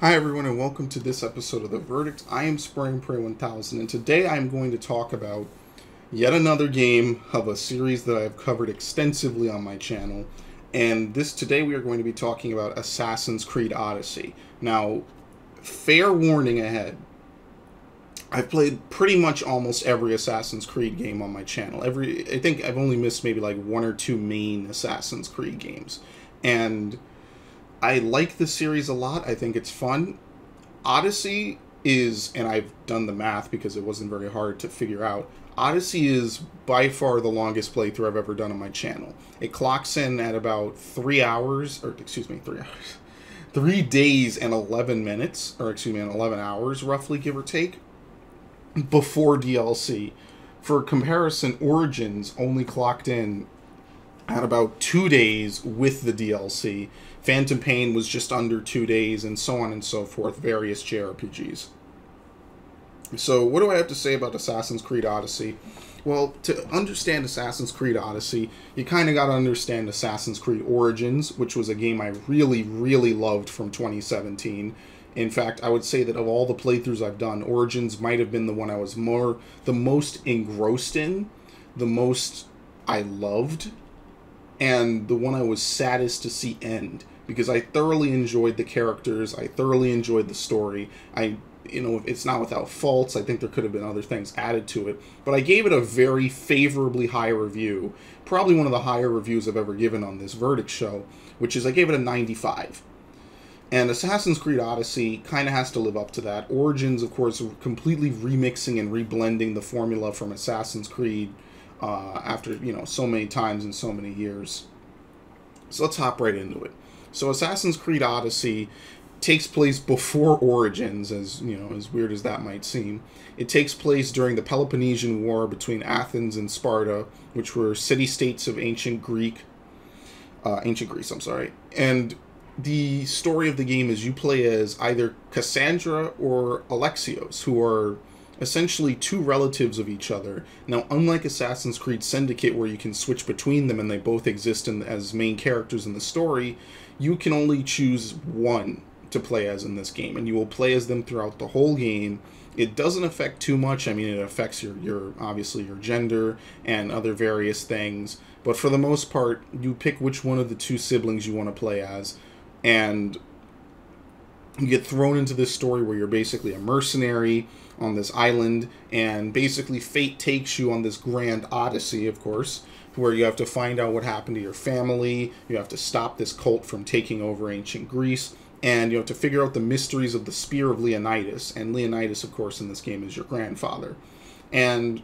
Hi everyone and welcome to this episode of The Verdict. I am SpraynPray1000 and today I'm going to talk about yet another game of a series that I've covered extensively on my channel. And today we are going to be talking about Assassin's Creed Odyssey. Now, fair warning ahead. I've played pretty much almost every Assassin's Creed game on my channel. I think I've only missed maybe like one or two main Assassin's Creed games. And I like this series a lot. I think it's fun. Odyssey is, and I've done the math because it wasn't very hard to figure out, Odyssey is by far the longest playthrough I've ever done on my channel. It clocks in at about 3 hours, or excuse me, 3 hours. 3 days and 11 minutes, or excuse me, and 11 hours roughly, give or take, before DLC. For comparison, Origins only clocked in at about 2 days with the DLC. Phantom Pain was just under 2 days, and so on and so forth, various JRPGs. So what do I have to say about Assassin's Creed Odyssey? Well, to understand Assassin's Creed Odyssey, you kind of got to understand Assassin's Creed Origins, which was a game I really, really loved from 2017. In fact, I would say that of all the playthroughs I've done, Origins might have been the one I was the most engrossed in, the most I loved, and the one I was saddest to see end, because I thoroughly enjoyed the characters, I thoroughly enjoyed the story. It's not without faults. I think there could have been other things added to it, but I gave it a very favorably high review, probably one of the higher reviews I've ever given on this Verdict show, which is I gave it a 95. And Assassin's Creed Odyssey kind of has to live up to that. Origins, of course, completely remixing and reblending the formula from Assassin's Creed after, so many times in so many years. So let's hop right into it. So Assassin's Creed Odyssey takes place before Origins, as weird as that might seem. It takes place during the Peloponnesian War between Athens and Sparta, which were city-states of ancient Greece. And the story of the game is you play as either Cassandra or Alexios, who are essentially two relatives of each other. Now, unlike Assassin's Creed Syndicate, where you can switch between them and they both exist as main characters in the story, you can only choose one to play as in this game, and you will play as them throughout the whole game. It doesn't affect too much. I mean, it affects your obviously your gender and other various things, but for the most part, you pick which one of the two siblings you want to play as, and you get thrown into this story where you're basically a mercenary on this island, and basically fate takes you on this grand odyssey, of course, where you have to find out what happened to your family, you have to stop this cult from taking over ancient Greece, and you have to figure out the mysteries of the Spear of Leonidas. And Leonidas, of course, in this game is your grandfather. And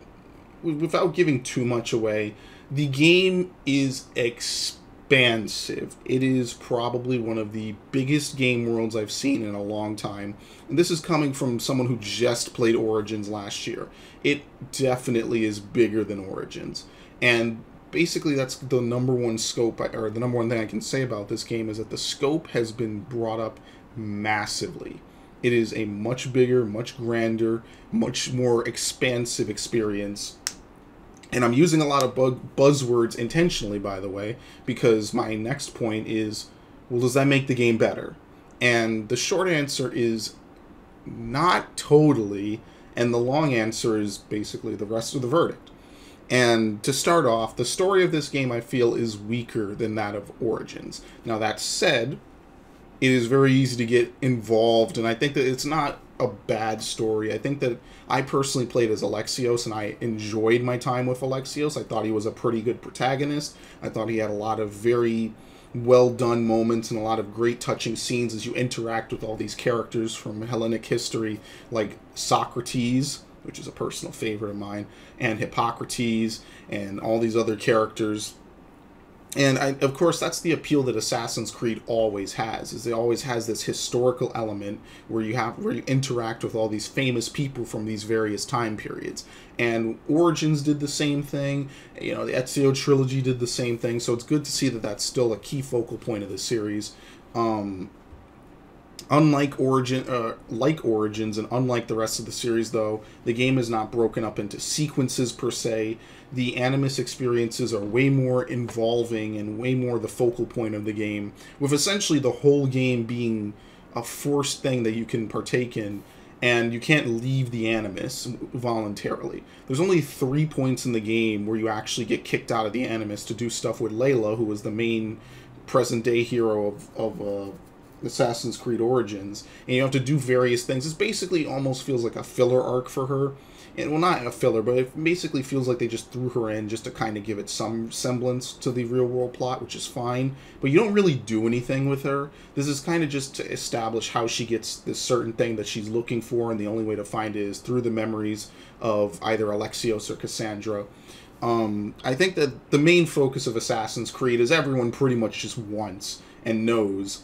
without giving too much away, the game is expansive. It is probably one of the biggest game worlds I've seen in a long time. And this is coming from someone who just played Origins last year. It definitely is bigger than Origins. And basically that's the number one or the number one thing I can say about this game, is that the scope has been brought up massively. It is a much bigger, much grander, much more expansive experience. And I'm using a lot of buzzwords intentionally, by the way, because my next point is, well, does that make the game better? And the short answer is not totally, and the long answer is basically the rest of the verdict. And to start off, the story of this game, I feel, is weaker than that of Origins. Now, that said, it is very easy to get involved, and I think that it's not a bad story. I think that I personally played as Alexios, and I enjoyed my time with Alexios. I thought he was a pretty good protagonist. I thought he had a lot of very well done moments and a lot of great touching scenes as you interact with all these characters from Hellenic history, like Socrates, which is a personal favorite of mine, and Hippocrates, and all these other characters. And of course, that's the appeal that Assassin's Creed always has, is it always has this historical element where you interact with all these famous people from these various time periods. And Origins did the same thing, the Ezio trilogy did the same thing, so it's good to see that that's still a key focal point of the series. Unlike Origins, and unlike the rest of the series, though, the game is not broken up into sequences per se. The Animus experiences are way more involving and way more the focal point of the game, with essentially the whole game being a forced thing that you can partake in, and you can't leave the Animus voluntarily. There's only 3 points in the game where you actually get kicked out of the Animus to do stuff with Layla, who was the main present-day hero of Assassin's Creed Origins, and you have to do various things. It basically almost feels like a filler arc for her. And, well, not a filler, but it basically feels like they just threw her in just to kind of give it some semblance to the real-world plot, which is fine. But you don't really do anything with her. This is kind of just to establish how she gets this certain thing that she's looking for, and the only way to find it is through the memories of either Alexios or Cassandra. I think that the main focus of Assassin's Creed, is everyone pretty much just wants and knows,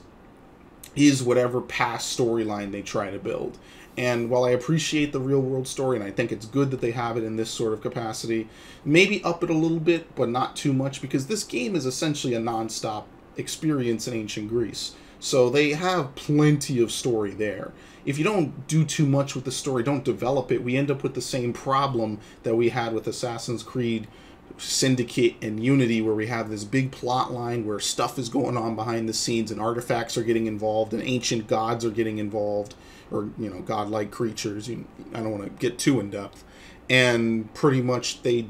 is whatever past storyline they try to build. And while I appreciate the real-world story, and I think it's good that they have it in this sort of capacity, maybe up it a little bit, but not too much, because this game is essentially a non-stop experience in ancient Greece. So they have plenty of story there. If you don't do too much with the story, don't develop it, we end up with the same problem that we had with Assassin's Creed Syndicate and Unity, where we have this big plot line where stuff is going on behind the scenes and artifacts are getting involved and ancient gods are getting involved, or, you know, godlike creatures. I don't want to get too in depth, and pretty much they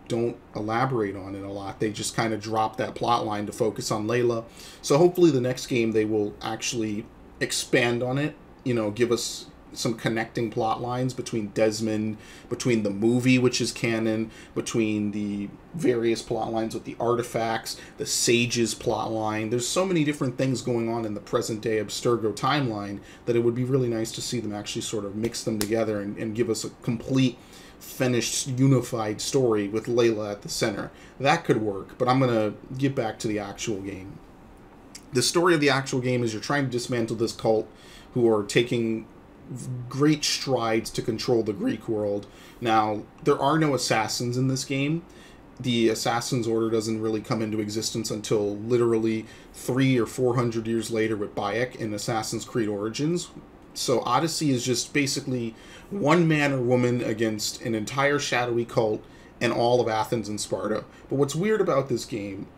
don't elaborate on it a lot. They just kind of drop that plot line to focus on Layla. So hopefully the next game they will actually expand on it, you know, give us some connecting plot lines between Desmond, between the movie, which is canon, between the various plot lines with the artifacts, the Sage's plot line. There's so many different things going on in the present-day Abstergo timeline that it would be really nice to see them actually sort of mix them together and give us a complete, finished, unified story with Layla at the center. That could work, but I'm going to get back to the actual game. The story of the actual game is you're trying to dismantle this cult who are taking great strides to control the Greek world. Now, there are no assassins in this game. The Assassin's Order doesn't really come into existence until literally 300 or 400 years later with Bayek in Assassin's Creed Origins. So Odyssey is just basically one man or woman against an entire shadowy cult and all of Athens and Sparta. But what's weird about this game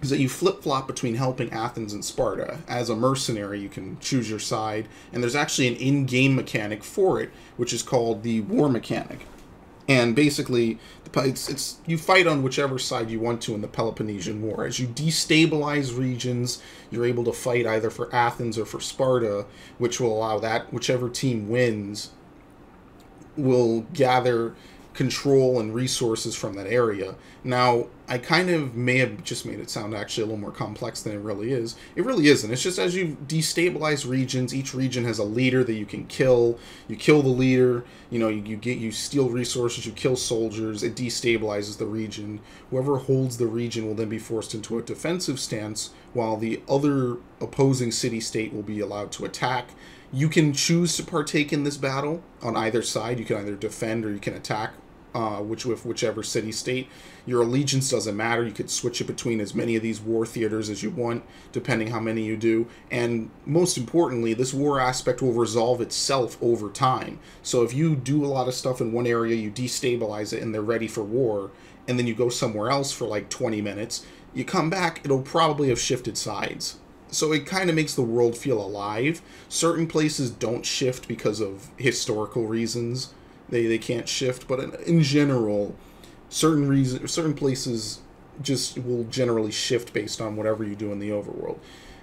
is that you flip-flop between helping Athens and Sparta. As a mercenary, you can choose your side, and there's actually an in-game mechanic for it, which is called the war mechanic. And basically, it's you fight on whichever side you want to in the Peloponnesian War. As you destabilize regions, you're able to fight either for Athens or for Sparta, which will allow that whichever team wins will gather control and resources from that area. Now, I kind of may have just made it sound actually a little more complex than it really is. It really isn't. It's just as you destabilize regions, each region has a leader that you can kill. You kill the leader, you know, you steal resources, you kill soldiers, it destabilizes the region. Whoever holds the region will then be forced into a defensive stance, while the other opposing city-state will be allowed to attack. You can choose to partake in this battle on either side. You can either defend or you can attack whichever city-state. Your allegiance doesn't matter. You could switch it between as many of these war theaters as you want, depending how many you do. And most importantly, this war aspect will resolve itself over time. So if you do a lot of stuff in one area, you destabilize it and they're ready for war, and then you go somewhere else for like 20 minutes, you come back, it'll probably have shifted sides. So it kind of makes the world feel alive. Certain places don't shift because of historical reasons. They can't shift, but in general, certain places just will generally shift based on whatever you do in the overworld.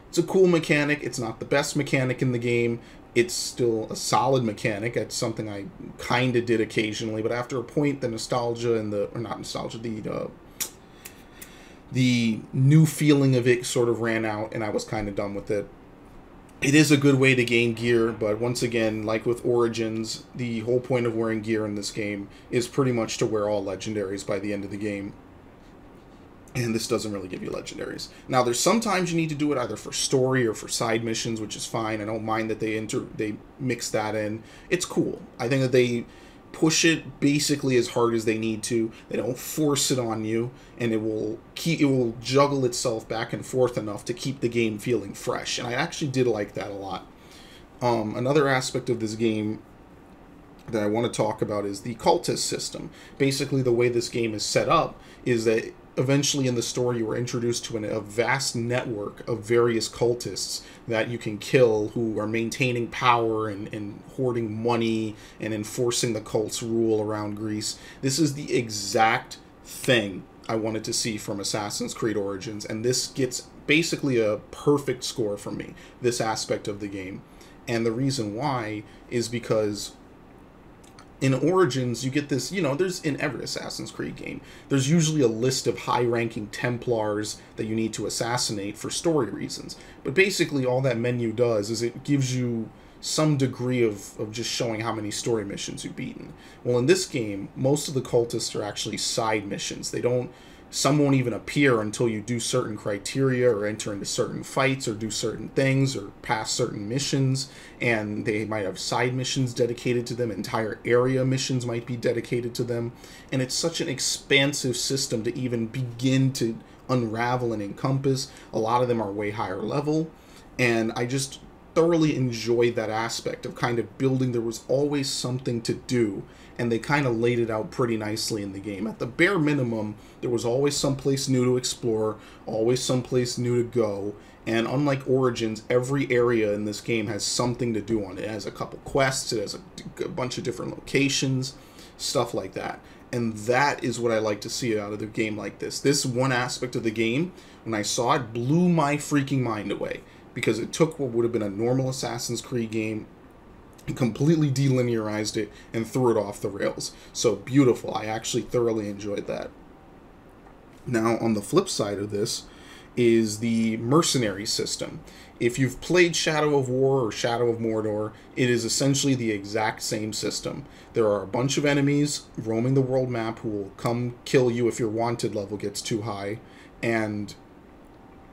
It's a cool mechanic. It's not the best mechanic in the game. It's still a solid mechanic. It's something I kind of did occasionally, but after a point, the nostalgia and the new feeling of it sort of ran out, and I was kind of done with it. It is a good way to gain gear, but once again, like with Origins, the whole point of wearing gear in this game is pretty much to wear all legendaries by the end of the game. And this doesn't really give you legendaries. Now, there's sometimes you need to do it either for story or for side missions, which is fine. I don't mind that they mix that in. It's cool. I think that they push it basically as hard as they need to. They don't force it on you, and it will juggle itself back and forth enough to keep the game feeling fresh. And I actually did like that a lot. Another aspect of this game that I want to talk about is the cultist system. Basically, the way this game is set up is that eventually in the story you were introduced to a vast network of various cultists that you can kill who are maintaining power and hoarding money and enforcing the cult's rule around Greece. This is the exact thing I wanted to see from Assassin's Creed Origins, and this gets basically a perfect score from me, this aspect of the game. And the reason why is because in Origins, you get this, there's in every Assassin's Creed game, there's usually a list of high-ranking Templars that you need to assassinate for story reasons. But basically, all that menu does is it gives you some degree of just showing how many story missions you've beaten. Well, in this game, most of the cultists are actually side missions. Some won't even appear until you do certain criteria or enter into certain fights or do certain things or pass certain missions, and they might have side missions dedicated to them, entire area missions might be dedicated to them, and it's such an expansive system to even begin to unravel and encompass. A lot of them are way higher level, and I just thoroughly enjoyed that aspect of kind of building. There was always something to do, and they kind of laid it out pretty nicely in the game. At the bare minimum, there was always someplace new to explore, always someplace new to go, and unlike Origins, every area in this game has something to do on it. It has a couple quests, it has a bunch of different locations, stuff like that. And that is what I like to see out of the game like this. This one aspect of the game, when I saw it, blew my freaking mind away, because it took what would have been a normal Assassin's Creed game, completely delinearized it, and threw it off the rails. So beautiful. I actually thoroughly enjoyed that. Now, on the flip side of this is the mercenary system. If you've played Shadow of War or Shadow of Mordor, it is essentially the exact same system. There are a bunch of enemies roaming the world map who will come kill you if your wanted level gets too high, and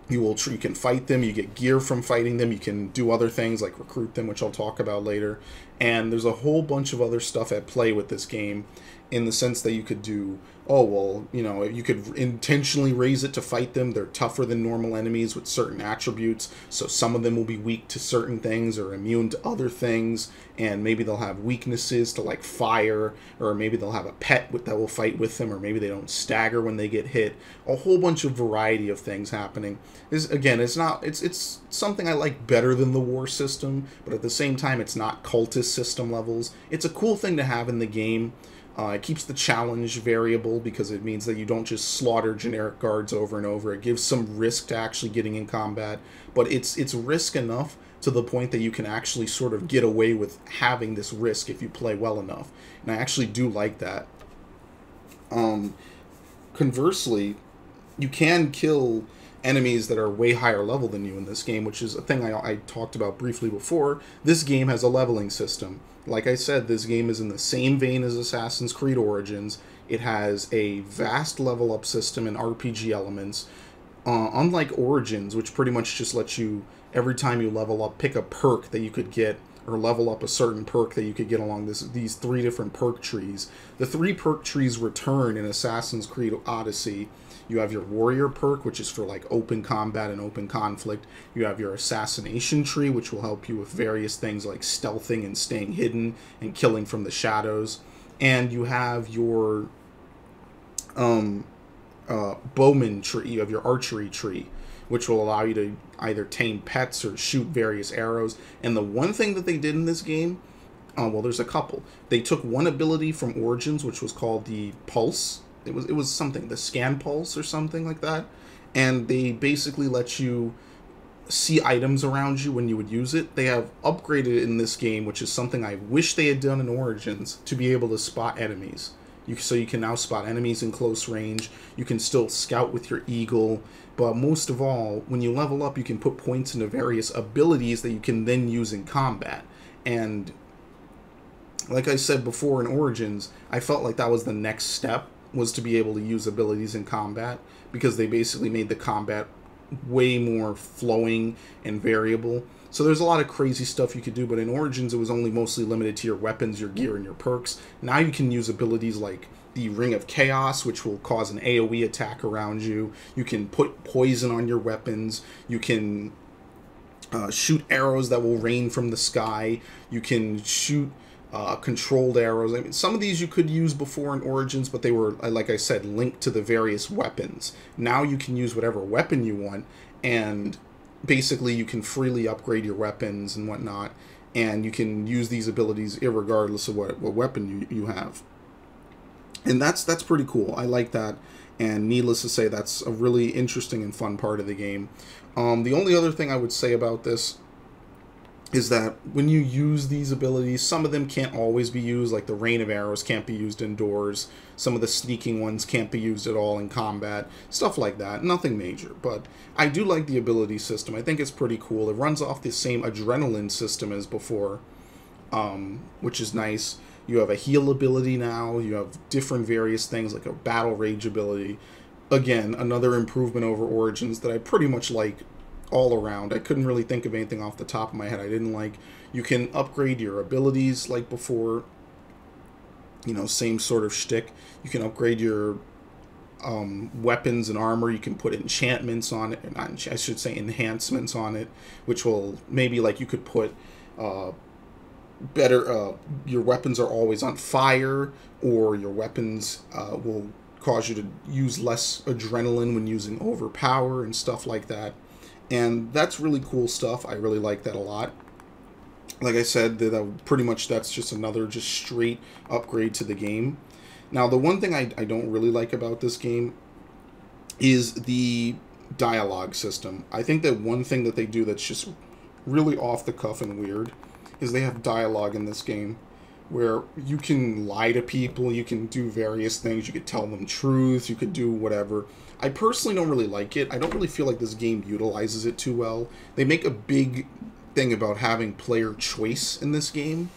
you can fight them, you get gear from fighting them, you can do other things like recruit them, which I'll talk about later. And there's a whole bunch of other stuff at play with this game, in the sense that you could do, you could intentionally raise it to fight them. They're tougher than normal enemies with certain attributes, so some of them will be weak to certain things or immune to other things, and maybe they'll have weaknesses to like fire, or maybe they'll have a pet that will fight with them, or maybe they don't stagger when they get hit. A whole bunch of variety of things happening. It's something I like better than the war system, but at the same time it's not cultist system levels. It's a cool thing to have in the game. It keeps the challenge variable, because it means that you don't just slaughter generic guards over and over. It gives some risk to actually getting in combat, but it's risk enough to the point that you can actually sort of get away with having this risk if you play well enough. And I actually do like that. Conversely, you can kill enemies that are way higher level than you in this game, which is a thing I talked about briefly before. This game has a leveling system. Like I said, this game is in the same vein as Assassin's Creed Origins. It has a vast level up system and RPG elements. Unlike Origins, which pretty much just lets you, every time you level up, pick a perk that you could get, or level up a certain perk that you could get along these three different perk trees. The three perk trees return in Assassin's Creed Odyssey. You have your warrior perk, which is for like open combat and open conflict. You have your assassination tree, which will help you with various things like stealthing and staying hidden and killing from the shadows. And you have your bowman tree. You have your archery tree, which will allow you to either tame pets or shoot various arrows. And the one thing that they did in this game, well, there's a couple. They took one ability from Origins, which was called the Pulse. It was something, the Scan Pulse or something like that. And they basically let you see items around you when you would use it. They have upgraded it in this game, which is something I wish they had done in Origins, to be able to spot enemies. So you can now spot enemies in close range. You can still scout with your eagle. But most of all, when you level up, you can put points into various abilities that you can then use in combat. And like I said before in Origins, I felt like that was the next step, was to be able to use abilities in combat, because they basically made the combat way more flowing and variable. So there's a lot of crazy stuff you could do, but in Origins it was only mostly limited to your weapons, your gear, and your perks. Now you can use abilities like the Ring of Chaos, which will cause an AoE attack around you. You can put poison on your weapons. You can shoot arrows that will rain from the sky. You can shoot controlled arrows. I mean, some of these you could use before in Origins, but they were, like I said, linked to the various weapons. Now you can use whatever weapon you want, and basically you can freely upgrade your weapons and whatnot, and you can use these abilities irregardless of what weapon you have. And that's pretty cool. I like that, and needless to say, that's a really interesting and fun part of the game. The only other thing I would say about this is that when you use these abilities, some of them can't always be used, like the rain of arrows can't be used indoors, some of the sneaking ones can't be used at all in combat, stuff like that. Nothing major, but I do like the ability system. I think it's pretty cool. It runs off the same adrenaline system as before, which is nice. You have a heal ability now, you have different various things like a battle rage ability. Again, another improvement over Origins that I pretty much like all around. I couldn't really think of anything off the top of my head I didn't like. You can upgrade your abilities like before, you know, same sort of shtick. You can upgrade your weapons and armor. You can put enchantments on it, I should say enhancements on it, which will maybe, like, you could put better, your weapons are always on fire, or your weapons will cause you to use less adrenaline when using overpower and stuff like that. And that's really cool stuff. I really like that a lot. Like I said, pretty much that's just another straight upgrade to the game. Now, the one thing I don't really like about this game is the dialogue system. I think that one thing that they do that's just really off the cuff and weird is they have dialogue in this game where you can lie to people, you can do various things, you could tell them truths, you could do whatever. I personally don't really like it. I don't really feel like this game utilizes it too well. They make a big thing about having player choice in this game,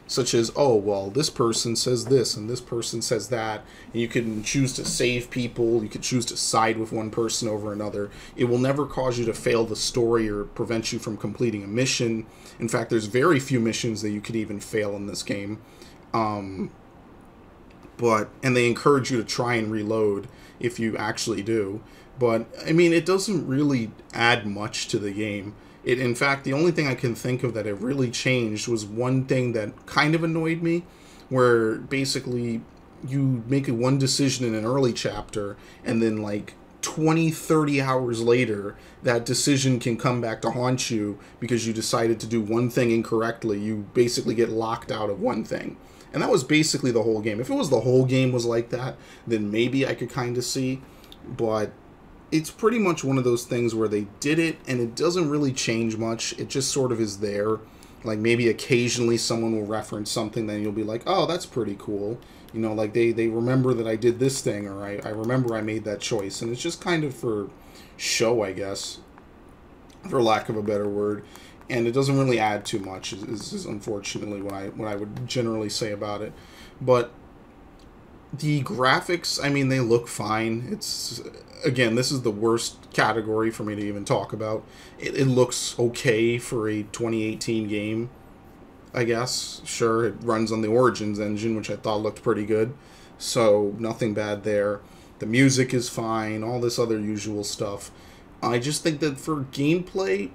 such as, oh, well, this person says this and this person says that, and you can choose to save people, you could choose to side with one person over another. It will never cause you to fail the story or prevent you from completing a mission. In fact, there's very few missions that you could even fail in this game. And they encourage you to try and reload if you actually do. But, I mean, it doesn't really add much to the game. In fact, the only thing I can think of that it really changed was one thing that kind of annoyed me, where basically you make one decision in an early chapter, and then like 20, 30 hours later, that decision can come back to haunt you because you decided to do one thing incorrectly. You basically get locked out of one thing. And that was basically the whole game. If it was the whole game was like that, then maybe I could kind of see. But it's pretty much one of those things where they did it, and it doesn't really change much. It just sort of is there. Like, maybe occasionally someone will reference something, then you'll be like, oh, that's pretty cool. You know, like, they remember that I did this thing, or I remember I made that choice. And it's just kind of for show, I guess, for lack of a better word. And it doesn't really add too much, is unfortunately what I would generally say about it. But the graphics, I mean, they look fine. It's, again, this is the worst category for me to even talk about. It looks okay for a 2018 game, I guess. Sure, it runs on the Origins engine, which I thought looked pretty good. So, nothing bad there. The music is fine, all this other usual stuff. I just think that for gameplay,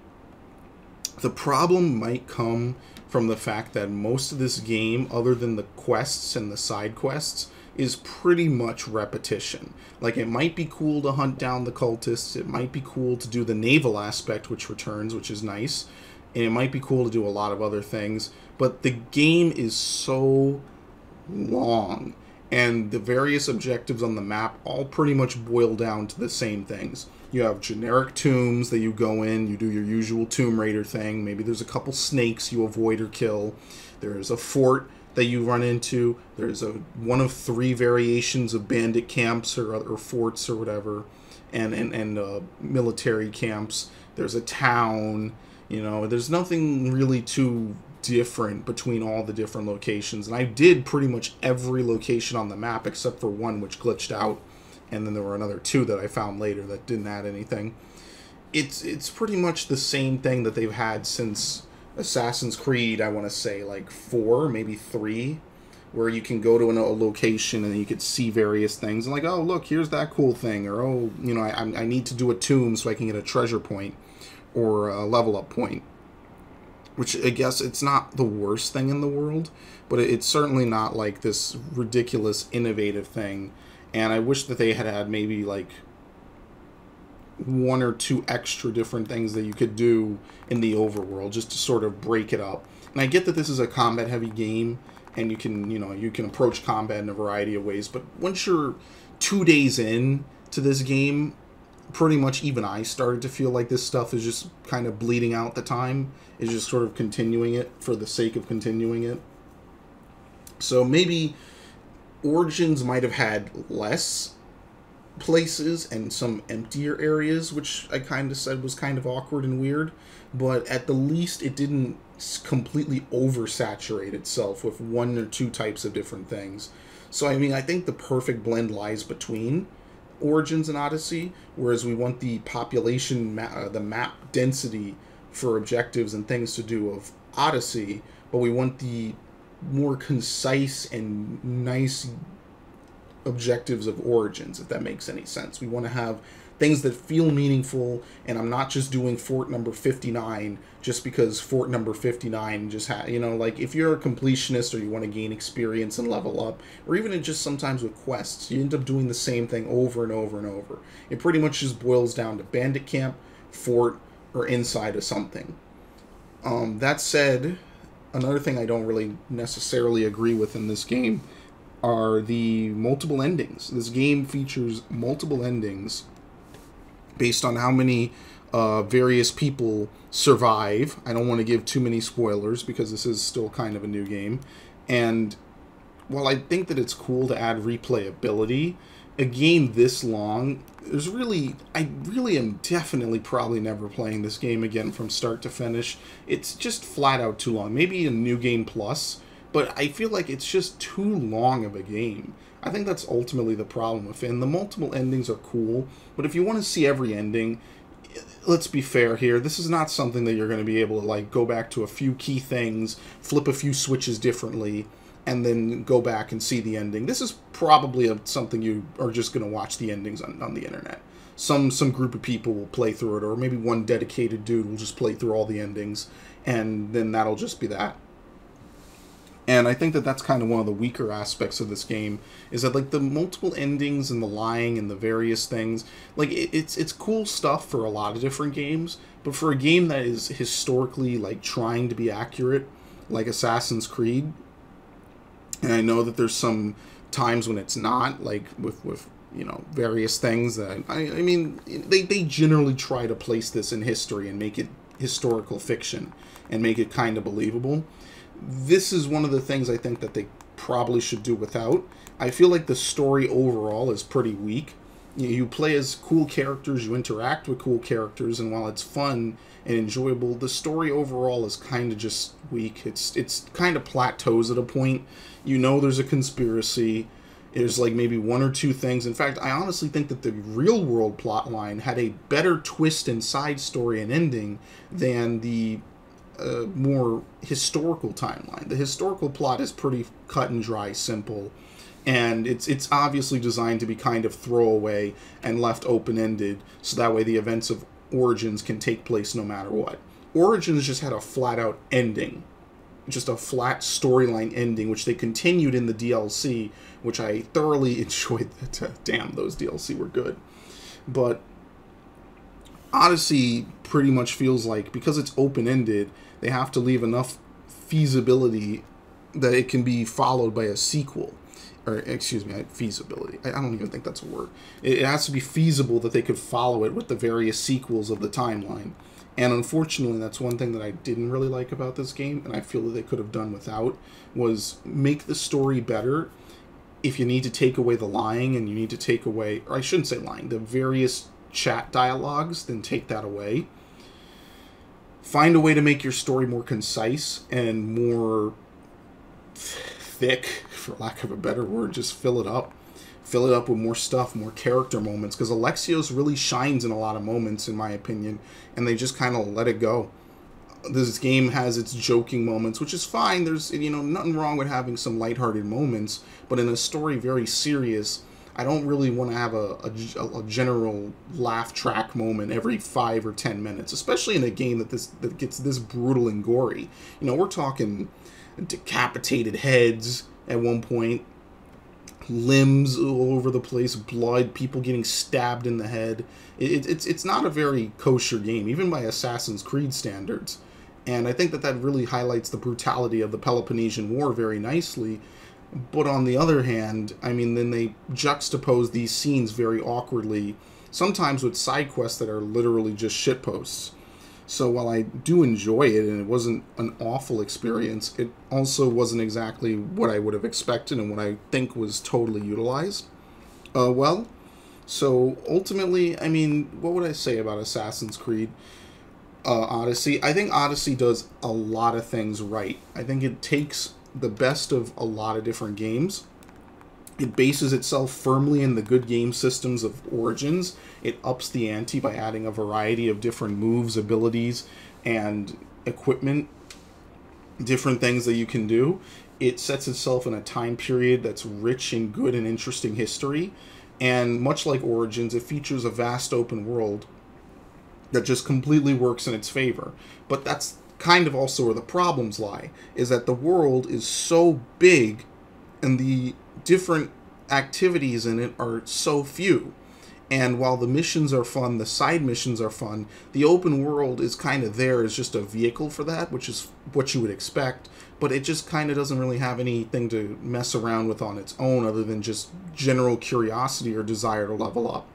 the problem might come from the fact that most of this game, other than the quests and the side quests, is pretty much repetition. Like, it might be cool to hunt down the cultists, it might be cool to do the naval aspect, which returns, which is nice, and it might be cool to do a lot of other things, but the game is so long, and the various objectives on the map all pretty much boil down to the same things. You have generic tombs that you go in, you do your usual Tomb Raider thing, maybe there's a couple snakes you avoid or kill, there's a fort that you run into, there's one of 3 variations of bandit camps or forts or whatever, and military camps, there's a town, you know, there's nothing really too different between all the different locations, and I did pretty much every location on the map except for one which glitched out, and then there were another 2 that I found later that didn't add anything. It's pretty much the same thing that they've had since Assassin's Creed, I want to say, like 4, maybe 3, where you can go to a location and you could see various things, and like, oh, look, here's that cool thing, or, oh, you know, I need to do a tomb so I can get a treasure point, or a level up point. which I guess it's not the worst thing in the world, but it's certainly not like this ridiculous innovative thing. And I wish that they had had maybe like one or two extra different things that you could do in the overworld just to sort of break it up. And I get that this is a combat heavy game and you can, you can approach combat in a variety of ways, but once you're 2 days in to this game, pretty much even I started to feel like this stuff is just kind of bleeding out the time. It's just sort of continuing it for the sake of continuing it. So maybe Origins might have had less places and some emptier areas, which I kind of said was kind of awkward and weird, but at the least it didn't completely oversaturate itself with one or two types of different things. So I mean, I think the perfect blend lies between Origins and Odyssey, whereas we want the population, the map density for objectives and things to do of Odyssey, but we want the more concise and nice objectives of Origins, if that makes any sense. We want to have things that feel meaningful, and I'm not just doing fort number 59 just because fort number 59 just had, like if you're a completionist or you want to gain experience and level up, or even just sometimes with quests, you end up doing the same thing over and over and over. It pretty much just boils down to bandit camp, fort, or inside of something. That said, another thing I don't really necessarily agree with in this game are the multiple endings. This game features multiple endings based on how many various people survive. I don't want to give too many spoilers because this is still kind of a new game. And while I think that it's cool to add replayability, a game this long, I really am definitely probably never playing this game again from start to finish. It's just flat out too long. Maybe a New Game Plus, but I feel like it's just too long of a game. I think that's ultimately the problem with it. And the multiple endings are cool, but if you want to see every ending, let's be fair here. This is not something that you're going to be able to like go back to a few key things, flip a few switches differently, and then go back and see the ending. This is probably something you are just going to watch the endings on the internet. Some group of people will play through it, or maybe one dedicated dude will just play through all the endings, and then that'll just be that. And I think that that's kind of one of the weaker aspects of this game, is that like the multiple endings and the lying and the various things, like it's cool stuff for a lot of different games, but for a game that is historically like trying to be accurate, like Assassin's Creed, and I know that there's some times when it's not, like with various things that I mean they generally try to place this in history and make it historical fiction and make it kind of believable. This is one of the things I think that they probably should do without. I feel like the story overall is pretty weak. You play as cool characters, you interact with cool characters, and while it's fun and enjoyable, the story overall is kind of just weak. It's kind of plateaus at a point. There's a conspiracy. There's like maybe one or two things. In fact, I honestly think that the real world plot line had a better twist and side story and ending than the more historical timeline. The historical plot is pretty cut and dry, simple, and it's obviously designed to be kind of throwaway and left open-ended, so that way the events of Origins can take place no matter what. Origins just had a flat-out ending, just a flat storyline ending, which they continued in the DLC, which I thoroughly enjoyed. Damn, those DLC were good. But Odyssey pretty much feels like, because it's open-ended, they have to leave enough feasibility that it can be followed by a sequel. Or, excuse me, feasibility. I don't even think that's a word. It has to be feasible that they could follow it with the various sequels of the timeline. And unfortunately, that's one thing that I didn't really like about this game, and I feel that they could have done without, was make the story better. If you need to take away the lying, and you need to take away, or I shouldn't say lying, the various chat dialogues, then take that away. Find a way to make your story more concise and more thick, for lack of a better word. Just fill it up. Fill it up with more stuff, more character moments, because Alexios really shines in a lot of moments, in my opinion, and they just kind of let it go. This game has its joking moments, which is fine. There's, nothing wrong with having some lighthearted moments, but in a story very serious, I don't really want to have a general laugh track moment every 5 or 10 minutes, especially in a game that gets this brutal and gory. You know, we're talking decapitated heads at one point, limbs all over the place, blood, people getting stabbed in the head. It's not a very kosher game, even by Assassin's Creed standards. And I think that really highlights the brutality of the Peloponnesian War very nicely. But on the other hand, I mean, then they juxtapose these scenes very awkwardly, sometimes with side quests that are literally just shitposts. So while I do enjoy it, and it wasn't an awful experience, it also wasn't exactly what I would have expected and what I think was totally utilized. So ultimately, I mean, what would I say about Assassin's Creed Odyssey? I think Odyssey does a lot of things right. I think it takes the best of a lot of different games. It bases itself firmly in the good game systems of Origins. It ups the ante by adding a variety of different moves, abilities, and equipment, different things that you can do. It sets itself in a time period that's rich in good and interesting history. And much like Origins, it features a vast open world that just completely works in its favor. But that's kind of also where the problems lie, is that the world is so big and the different activities in it are so few. And while the missions are fun, the side missions are fun, the open world is kind of there as just a vehicle for that, which is what you would expect, but it just kind of doesn't really have anything to mess around with on its own other than just general curiosity or desire to level up.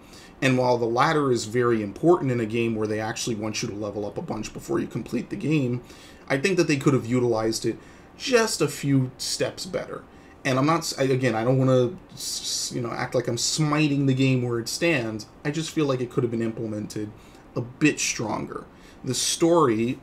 And while the latter is very important in a game where they actually want you to level up a bunch before you complete the game, I think that they could have utilized it just a few steps better. And I'm not, again, I don't want to, you know, act like I'm smiting the game where it stands. I just feel like it could have been implemented a bit stronger. The story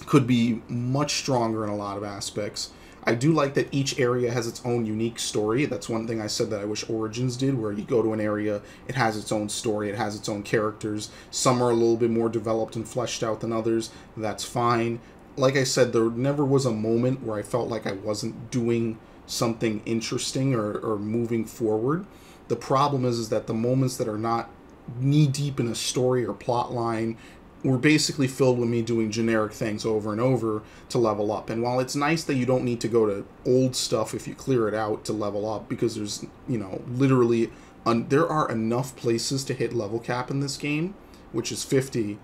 could be much stronger in a lot of aspects. I do like that each area has its own unique story. That's one thing I said that I wish Origins did, where you go to an area, it has its own story, it has its own characters. Some are a little bit more developed and fleshed out than others. That's fine. Like I said, there never was a moment where I felt like I wasn't doing something interesting or moving forward. The problem is that the moments that are not knee-deep in a story or plot line were basically filled with me doing generic things over and over to level up. And while it's nice that you don't need to go to old stuff if you clear it out to level up, because there's, you know, literally, there are enough places to hit level cap in this game, which is 50,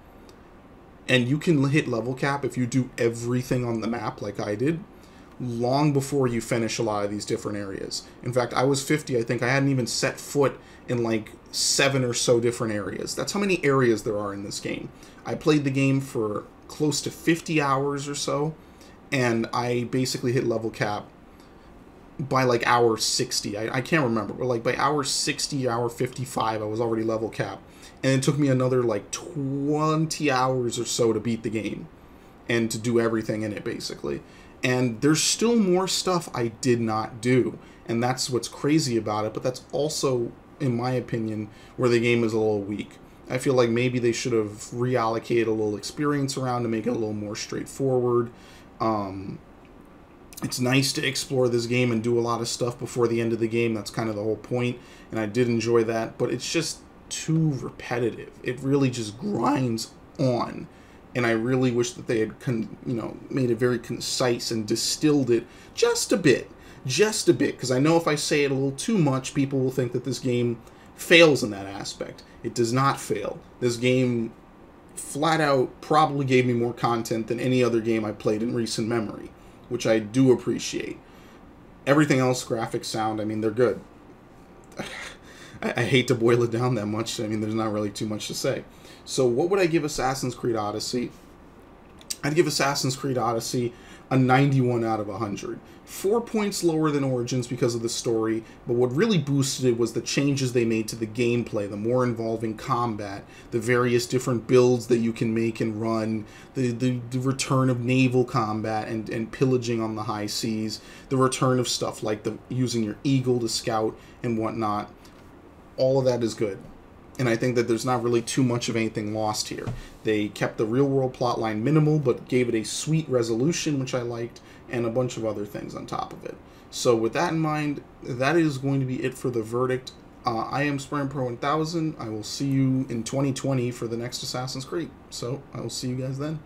and you can hit level cap if you do everything on the map like I did, long before you finish a lot of these different areas. In fact, I was 50, I think I hadn't even set foot in like 7 or so different areas. That's how many areas there are in this game. I played the game for close to 50 hours or so, and I basically hit level cap by like hour 60. I can't remember, but like by hour 60, hour 55, I was already level cap. And it took me another like 20 hours or so to beat the game and to do everything in it, basically. And there's still more stuff I did not do, and that's what's crazy about it, but that's also, in my opinion, where the game is a little weak. I feel like maybe they should have reallocated a little experience around to make it a little more straightforward. It's nice to explore this game and do a lot of stuff before the end of the game. That's kind of the whole point, and I did enjoy that, but it's just too repetitive. It really just grinds on. And I really wish that they had, made it very concise and distilled it just a bit, because I know if I say it a little too much, people will think that this game fails in that aspect. It does not fail. This game flat out probably gave me more content than any other game I played in recent memory, which I do appreciate. Everything else, graphics, sound, I mean, they're good. I hate to boil it down that much. I mean, there's not really too much to say. So what would I give Assassin's Creed Odyssey? I'd give Assassin's Creed Odyssey a 91 out of 100. 4 points lower than Origins because of the story, but what really boosted it was the changes they made to the gameplay, the more involving combat, the various different builds that you can make and run, the return of naval combat and pillaging on the high seas, the return of stuff like using your eagle to scout and whatnot. All of that is good. And I think that there's not really too much of anything lost here. They kept the real-world plotline minimal, but gave it a sweet resolution, which I liked, and a bunch of other things on top of it. So with that in mind, that is going to be it for the verdict. I am SpraynPray1000. I will see you in 2020 for the next Assassin's Creed. So I will see you guys then.